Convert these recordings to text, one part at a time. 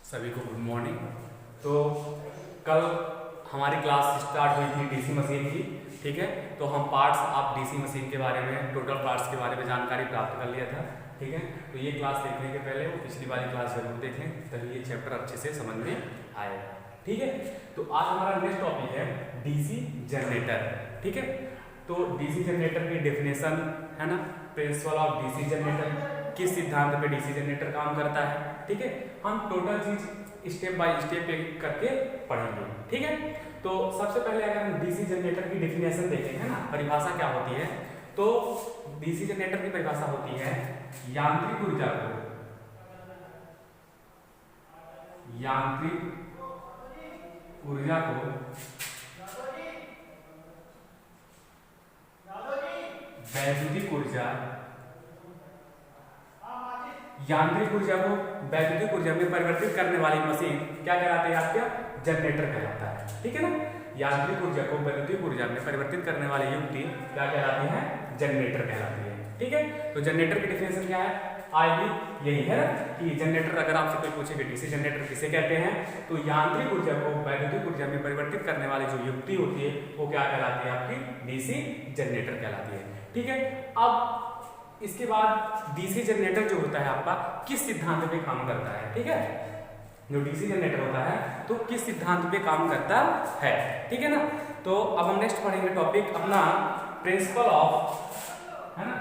सभी को good morning. तो कल हमारी क्लास स्टार्ट हुई थी डीसी मशीन की, ठीक है। तो हम पार्ट्स ऑफ डीसी मशीन के बारे में, टोटल पार्ट्स के बारे में जानकारी प्राप्त कर लिया था, ठीक है। तो ये क्लास देखने के पहले वो पिछली वाली क्लास जरूर देखें, तभी ये चैप्टर अच्छे से समझ में आएगा, ठीक है। तो आज हमारा नेक्स्ट टॉपिक है डीसी जनरेटर, ठीक है। तो डीसी जनरेटर की डेफिनेशन है ना, प्रिंसिपल ऑफ डीसी जनरेटर, किस सिद्धांत पे डीसी जनरेटर काम करता है, ठीक है। हम टोटल चीज स्टेप बाय स्टेप एक करके पढ़ेंगे, ठीक है। तो सबसे पहले अगर हम डीसी जनरेटर की डेफिनेशन देखें, है ना, परिभाषा क्या होती है, तो डीसी जनरेटर की परिभाषा होती है यांत्रिक ऊर्जा को वैद्युतिक ऊर्जा वैद्युतिक ऊर्जा में परिवर्तित करने वाली मशीन क्या कहलाती है, आपका जनरेटर कहलाता है, ठीक है ना। यांत्रिक ऊर्जा को वैद्युतिक ऊर्जा में परिवर्तित करने वाली युक्ति क्या कहलाती है, जनरेटर कहलाती है, ठीक है। तो जनरेटर की डिफिनेशन क्या है, आएगी यही है ना कि जनरेटर, अगर आपसे कोई पूछे कि डीसी जनरेटर किसे कहते हैं, तो यांत्रिक ऊर्जा को वैद्युतिक ऊर्जा में परिवर्तित करने वाली जो युक्ति होती है वो क्या कहलाती है, आपकी डीसी जनरेटर कहलाती है, ठीक है। अब इसके बाद डीसी जनरेटर जो होता है आपका किस सिद्धांत पे काम करता है, ठीक है। जो डीसी जनरेटर होता है तो किस सिद्धांत पे काम करता है, ठीक है ना। तो अब हम नेक्स्ट पढ़ेंगे टॉपिक अपना प्रिंसिपल ऑफ, है ना,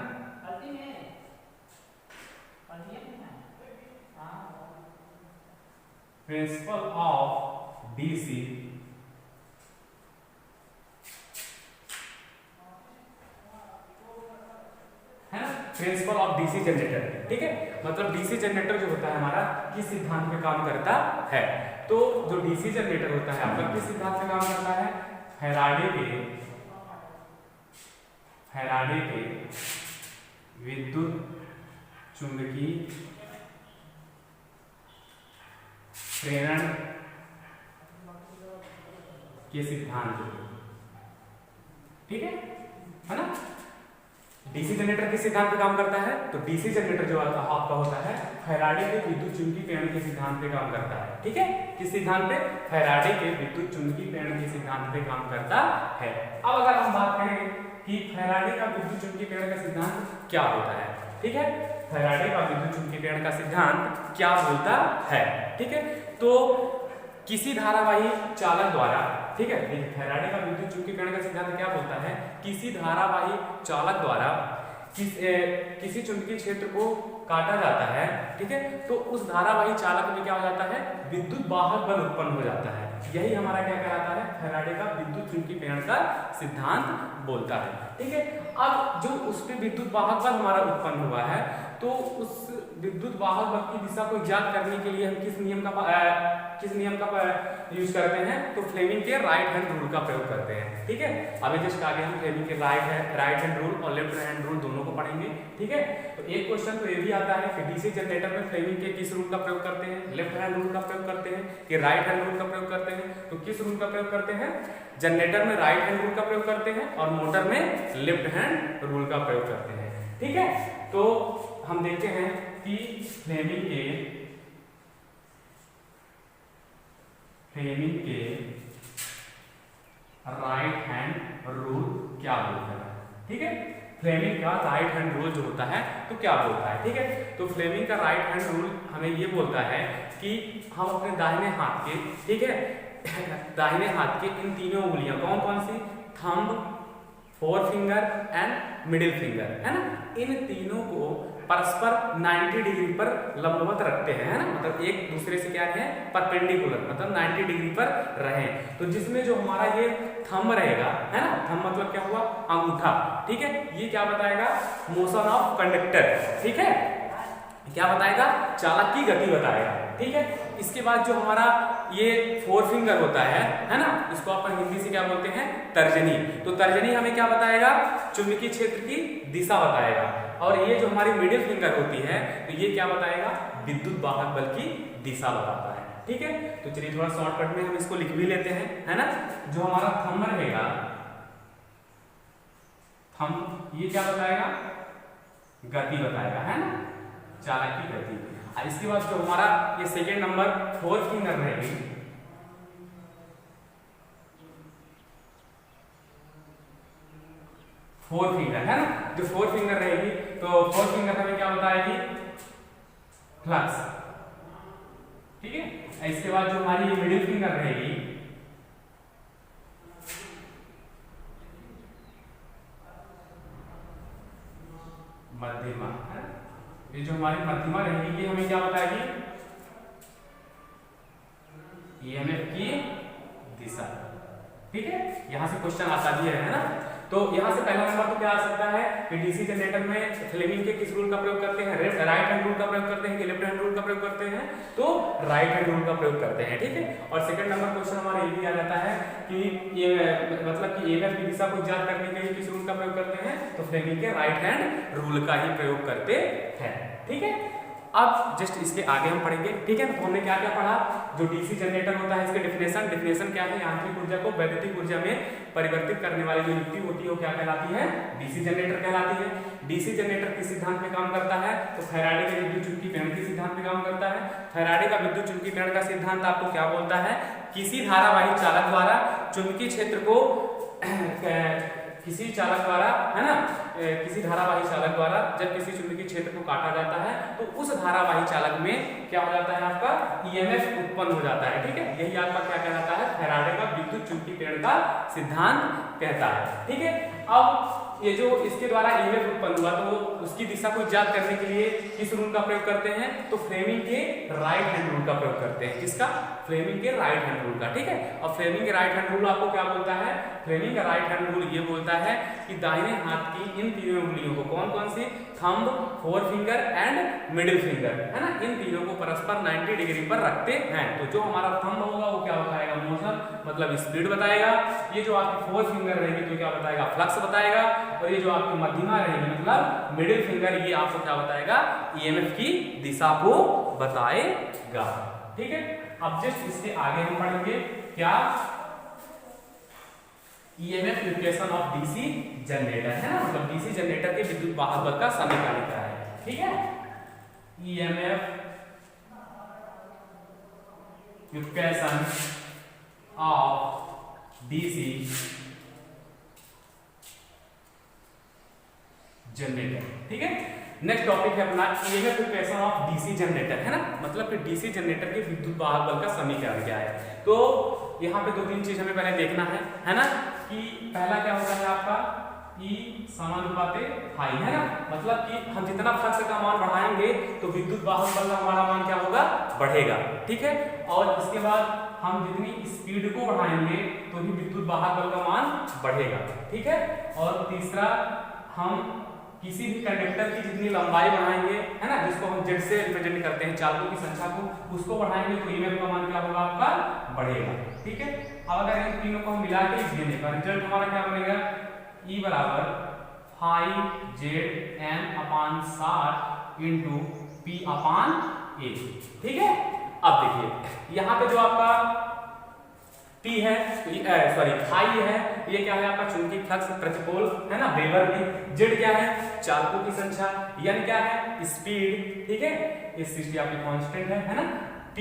प्रिंसिपल ऑफ डीसी है ना, प्रिंसिपल ऑफ डीसी जनरेटर, ठीक है। मतलब डीसी जनरेटर जो होता है हमारा किस सिद्धांत पे काम करता है, तो जो डीसी जनरेटर होता है आपका किस सिद्धांत पे काम करता है, फैराडे के विद्युत चुंबकीय प्रेरण के सिद्धांत, ठीक है ना। डीसी जनरेटर किस सिद्धांत पे काम करता है, तो डीसी जनरेटर जो आपका होता है फैराडे के विद्युत चुंबकीय प्रेरण के सिद्धांत पे काम करता है, ठीक है। किस सिद्धांत पे, फैराडे के विद्युत चुंबकीय प्रेरण के सिद्धांत पे काम करता है। अब अगर हम बात करें कि फैराडे का विद्युत चुंबकीय प्रेरण का सिद्धांत क्या होता है, ठीक है, फैराडे का विद्युत चुंबकीय प्रेरण का सिद्धांत क्या बोलता है, ठीक है। तो किसी धारावाही चालक द्वारा, ठीक है, देखिए फैराडे का विद्युत चुंबकीय प्रेरण का सिद्धांत क्या बोलता है, किसी धारावाही चालक द्वारा किसी चुंबकीय क्षेत्र को काटा जाता है, ठीक है, तो उस धारावाही चालक में क्या हो जाता है, विद्युत वाहक बल उत्पन्न हो जाता है। यही हमारा क्या कहलाता है, फैराडे का विद्युत चुंबकीय प्रेरण का सिद्धांत बोलता है, ठीक है। अब जो उस पे विद्युत वाहक बल हमारा उत्पन्न हुआ है, तो उस विद्युत वाहक बल की दिशा को ज्ञात करने के लिए हम किस नियम का यूज करते हैं, तो फ्लेमिंग के राइट हैंड रूल का प्रयोग करते हैं, ठीक है। अभी जस्ट आगे हम फ्लेमिंग के राइट हैंड रूल और लेफ्ट हैंड रूल दोनों को पढ़ेंगे, ठीक है। तो एक क्वेश्चन तो ये भी आता है कि डीसी जनरेटर में फ्लेमिंग के किस रूल का प्रयोग करते हैं, लेफ्ट हैंड रूल का प्रयोग करते हैं कि राइट हैंड रूल का प्रयोग करते हैं। तो किस रूल का प्रयोग करते हैं, जनरेटर में राइट हैंड रूल का प्रयोग करते हैं और मोटर में लेफ्ट हैंड रूल का प्रयोग करते हैं, ठीक है। तो हम देखते हैं कि फ्लेमिंग के राइट हैंड रूल क्या बोलता है, ठीक है। फ्लेमिंग का राइट हैंड रूल जो होता है तो क्या बोलता है, ठीक है। तो फ्लेमिंग का राइट हैंड रूल हमें ये बोलता है कि हम अपने दाहिने हाथ के, ठीक है, दाहिने हाथ के इन तीनों उंगलियां कौन कौन सी, thumb, forefinger and middle finger, है ना, इन तीनों को परस्पर 90 डिग्री पर लंबवत रखते हैं, है ना, मतलब एक दूसरे से क्या है, परपेंडिकुलर, मतलब 90 डिग्री पर रहें। तो जिसमें जो हमारा ये थंब रहेगा, है ना, थंब मतलब क्या हुआ, अंगूठा, ठीक है, ये क्या बताएगा, मोशन ऑफ कंडक्टर, ठीक है, क्या बताएगा, चालक की गति बताएगा, ठीक है। इसके बाद जो हमारा ये फोर फिंगर होता है ना, इसको अपन हिंदी से क्या बोलते हैं, तर्जनी। तो तर्जनी हमें क्या बताएगा, चुंबकीय क्षेत्र की दिशा बताएगा। और ये जो हमारी मिडिल फिंगर होती है, तो ये क्या बताएगा, विद्युत वाहक बल की दिशा बताता है, ठीक है। तो चलिए थोड़ा शॉर्टकट में हम इसको लिख भी लेते हैं, है ना। जो हमारा थंब रहेगा, थंब ये क्या बताएगा, गति बताएगा, है ना, चालक की गति। इसके बाद जो हमारा ये सेकेंड नंबर 4 फिंगर रहेगी, 4 फिंगर है ना, जो 4 फिंगर रहेगी तो 4 फिंगर हमें क्या बताएगी, फ्लक्स, ठीक है। इसके बाद जो हमारी मिडिल फिंगर रहेगी, मध्यमा है ना, ये जो हमारी मध्यमा रहेगी ये हमें क्या बताएगी, ईएमएफ की दिशा, ठीक है। यहां से क्वेश्चन आता भी है ना। तो यहां से पहला नंबर तो क्या आ सकता है कि डीसी जनरेटर में फ्लेमिंग के किस रूल का प्रयोग करते हैं, राइट हैंड रूल का प्रयोग करते हैं कि लेफ्ट हैंड रूल का प्रयोग करते हैं, तो राइट हैंड रूल का प्रयोग करते हैं, ठीक है। और सेकंड नंबर क्वेश्चन हमारा ये भी आ जाता है कि ये मतलब कि ईएमएफ की दिशा को ज्ञात करने के लिए किस रूल का प्रयोग करते हैं, तो फ्लेमिंग के राइट हैंड रूल का ही प्रयोग करते हैं, ठीक है। अब जस्ट इसके आगे हम पढ़ेंगे, ठीक है। तो हमने क्या क्या पढ़ा, जो डीसी जनरेटर होता है इसके डेफिनेशन क्या है, यांत्रिक ऊर्जा को वैद्युतिक ऊर्जा में परिवर्तित करने वाली जो युक्ति होती है वो क्या कहलाती है, डीसी जनरेटर कहलाती है। डीसी जनरेटर किस सिद्धांत पे काम करता है, तो फैराडे के विद्युत चुंबकीय प्रेरण के सिद्धांत पे काम करता है। फैराडे का विद्युत चुंबकीय प्रेरण का सिद्धांत आपको क्या बोलता है, किसी धारावाही चालक द्वारा चुंबकीय क्षेत्र को किसी चालक द्वारा है ना, किसी धारावाही चालक द्वारा जब किसी चुंबकीय क्षेत्र को काटा जाता है तो उस धारावाही चालक में क्या हो जाता है, आपका ईएमएफ उत्पन्न हो जाता है, ठीक है। यही आपका क्या कहलाता है, फैराडे का विद्युत चुंबकीय प्रेरण का सिद्धांत कहता है, ठीक है। अब ये जो इसके द्वारा ईएमएफ उत्पन्न हुआ तो उसकी दिशा को ज्ञात करने के लिए किस रूल का प्रयोग करते हैं, तो फ्लेमिंग के राइट हैंड रूल का प्रयोग करते हैं। किसका, फ्लेमिंग के राइट हैंड रूल का, ठीक है। और फ्लेमिंग के राइट हैंड रूल आपको क्या बोलता है, फ्लेमिंग का राइट हैंड रूल ये बोलता है कि दाहिने हाथ की इन तीनों उंगलियों को, कौन कौन सी, thumb, forefinger and middle finger, है ना, इन तीनों को परस्पर 90 डिग्री पर रखते हैं। तो जो हमारा थंब होगा वो क्या बताएगा, मोशन मतलब स्पीड बताएगा। ये जो आपकी फोर फिंगर रहेगी तो क्या बताएगा, फ्लक्स बताएगा। और ये जो आपकी मध्यमा रहेगी मतलब मिडिल फिंगर, ये आपको क्या बताएगा, ईएमएफ की दिशा को बताएगा, ठीक है। अब जस्ट इसके आगे हम पढ़ेंगे क्या, EMF equation of DC generator, है ना, मतलब डीसी जनरेटर के विद्युत वाहक बल का समीकरण क्या है, ठीक है। EMF equation of DC generator, ठीक है। नेक्स्ट टॉपिक है अपना EMF equation of DC generator, है ना, मतलब कि डीसी जनरेटर के विद्युत वाहक बल का समीकरण क्या है। तो यहाँ पे दो तीन चीज हमें पहले देखना है ना, कि पहला क्या होता है आपका E समानुपाते फाई, है ना, मतलब कि हम जितना फ्लक्स का मान बढ़ाएंगे तो विद्युत वाहक बल का हमारा मान क्या होगा, बढ़ेगा, ठीक है। और इसके बाद हम जितनी स्पीड को बढ़ाएंगे तो ही विद्युत वाहक बल का मान बढ़ेगा, ठीक है। और तीसरा, हम किसी भी कंडक्टर की जितनी लंबाई बढ़ाएंगे, है ना, जिसको हम जेड से रिप्रेजेंट करते हैं, चालकों की संख्या को, उसको बढ़ाएंगे तो ईएमएफ का मान क्या होगा, आपका बढ़ेगा, ठीक है। अब अगर इन तीनों को हम मिला के लिख देने का रिजल्ट हमारा क्या बनेगा, E बराबर 5Zn/60 into P upon A, ठीक है। अब देखिए यहाँ पे जो आपका T है, सॉरी फाई है, ये क्या है आपका चुंबकीय फ्लक्स प्रतिपोल, है ना, वेबर में। जेड क्या है, चालकों की संख्या। एन क्या है, स्पीड, ठीक है, ये 60 आपकी कांस्टेंट है ना। P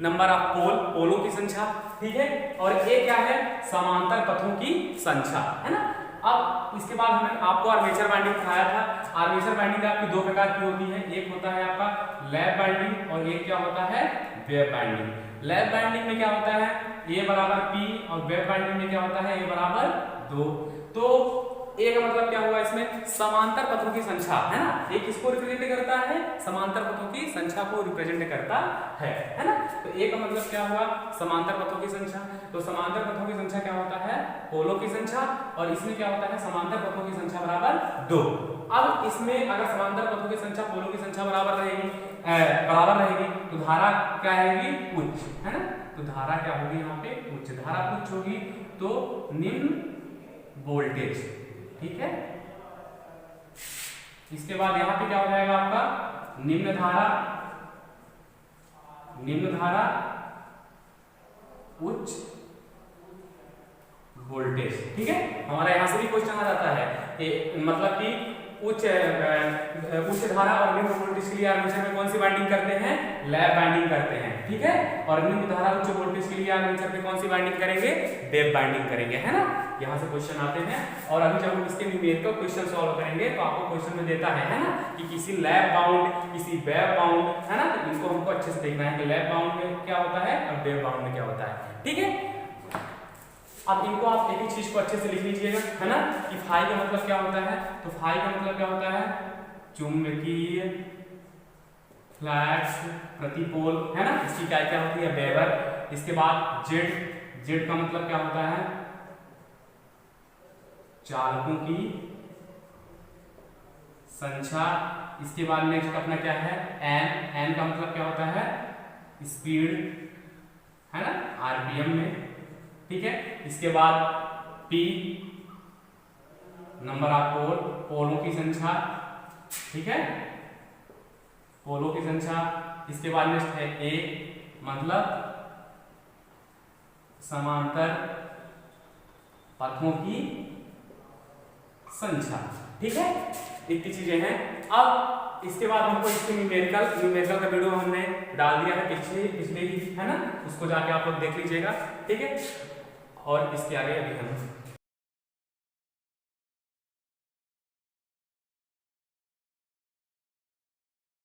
नंबर ऑफ पोलों की संख्या, ठीक है। और ए क्या है, समांतर पथों की संख्या, है ना। अब इसके बाद हमने आपको आर्मेचर वाइंडिंग पढ़ाया था। आर्मेचर वाइंडिंग आपकी दो प्रकार की होती है, एक होता है आपका लैप वाइंडिंग और एक क्या होता है, वेव वाइंडिंग। लैप वाइंडिंग में क्या होता है, ए बराबर पी, और वेव वाइंडिंग में क्या होता है, ए बराबर 2। तो ए का मतलब क्या हुआ, इसमें समांतर पथों की संख्या, है ना, एक किसको रिप्रेजेंट करता है, समांतर पथों की संख्या को रिप्रेजेंट करता है ना। तो ए का मतलब क्या हुआ, समांतर पथों की संख्या। तो समांतर पथों की संख्या क्या होता है, पोलों की संख्या, और इसमें क्या होता है, समांतर पथों की संख्या बराबर 2। अब इसमें अगर समांतर पथों की संख्या पोलों की संख्या बराबर रहेगी तो धारा क्या रहेगी, उच्च, है ना। तो धारा क्या होगी, यहाँ पे उच्च धारा उच्च होगी, तो निम्न वोल्टेज, ठीक है। इसके बाद यहाँ पे क्या हो जाएगा आपका निम्न धारा उच्च वोल्टेज, ठीक है। हमारा यहां से भी क्वेश्चन आ जाता है, मतलब कि उच्च धारा और निम्न वोल्टेज के लिए आर्मेचर में कौन सी वाइंडिंग करते हैं? लैप बाइंडिंग करते हैं, ठीक है। और निम्न धारा उच्च वोल्टेज के लिए आर्मेचर में कौन सी बाइंडिंग करेंगे? वेव बाइंडिंग करेंगे, है ना। यहाँ से क्वेश्चन आते हैं और अभी जब हम इसके न्यूमेरिकल क्वेश्चन सॉल्व करेंगे तो आपको क्वेश्चन में देता है ना, कि किसी लैप बाउंड, किसी वेव बाउंड, है ना। तो इनको हमको अच्छे से देखना है कि लैप बाउंड में क्या होता है और वेव बाउंड में क्या होता है, ठीक है। अब इनको आप एक एक चीज को अच्छे से लिख लीजिएगा, है ना, कि फाई का मतलब क्या होता है। तो फाई का मतलब क्या होता है? चुंबकीय फ्लक्स प्रतिपोल, है ना। इसकी क्या क्या होती है? वेबर। इसके बाद जेड, जेड का मतलब क्या होता है? चालकों की संख्या। इसके बाद नेक्स्ट अपना क्या है? एन, एन का मतलब क्या होता है? स्पीड, है ना, आरपीएम में, ठीक है। इसके बाद पी, नंबर ऑफ पोल, पोलों की संख्या, ठीक है, पोलों की संख्या। इसके बाद नेक्स्ट है ए, मतलब समांतर पथों की संख्या, ठीक है। इतनी चीजें हैं। अब इसके बाद हमको इसके न्यूमेरिकल का वीडियो हमने डाल दिया है पिछले ही, है ना, उसको जाके आप लोग देख लीजिएगा, ठीक है। और इसके आगे अभी हम